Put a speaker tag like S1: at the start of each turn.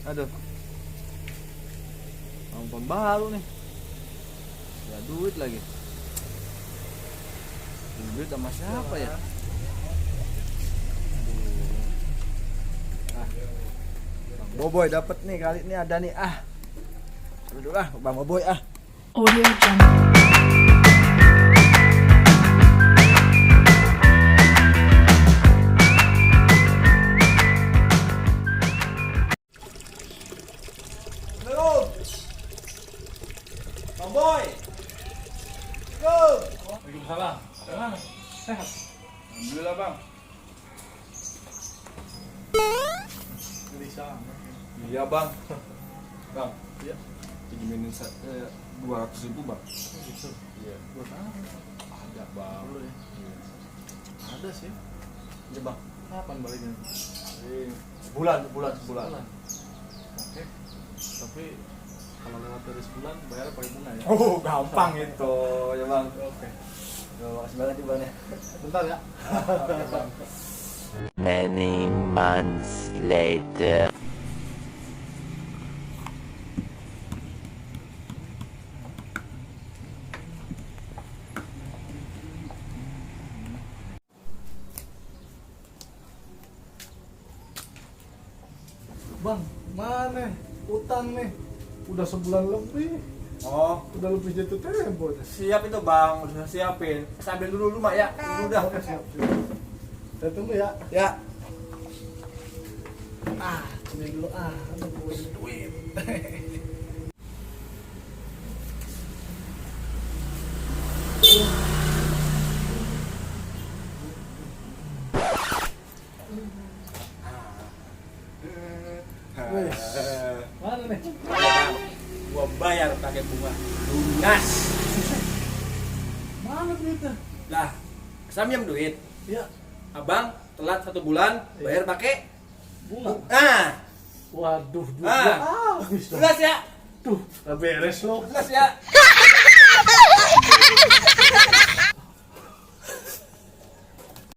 S1: Aduh. Handphone baru nih. Ya duit lagi. Duit sama siapa ya? Bang Boboy dapat nih kali ini ada nih Dulu Bang Boboy
S2: Audio Jungle.
S1: Halo. Bang Boy. Go.
S3: Waalaikumsalam. Bagaimana? Sehat?
S1: Alhamdulillah Bang.
S3: Gelisah.
S1: Iya Bang.
S3: Bang, iya.
S1: Pinjemin 200.000 Bang.
S3: Gitu.
S1: Iya.
S3: Buat apa?
S1: Ada Bang.
S3: Perlu ya?
S1: Iya.
S3: Ada sih.
S1: Iya Bang.
S3: Kapan baliknya?
S1: Sebulan.
S3: Oke. Tapi kalau lewat dari sebulan bayar pakai bunga ya?
S1: Oh, gampang itu ya Bang.
S3: Oke.
S1: Makasih banget ya Bang ya.
S3: Bentar ya. Oke, Bang.
S4: Many months later.
S3: Bang, mana? Utang nih. Udah sebulan lebih.
S1: Oh,
S3: Udah lebih jatuh tempo.
S1: siap itu Bang, udah siapin. Sambil dulu Mak ya. Dulu dah.
S3: Oke, siap. Saya tunggu ya.
S1: Ya.
S3: Ini dulu. Aduh, duit. Wes. Mana nih?
S1: Bang, gua bayar pakai bunga. Lunas.
S3: Mana duitnya?
S1: Lah, samyam duit.
S3: Ya,
S1: Abang telat 1 bulan bayar pakai
S3: bunga. Waduh, duit
S1: Ah.
S3: gua habis dong.
S1: Lunas ya.
S3: Tuh, udah beres lo.
S1: Lunas ya.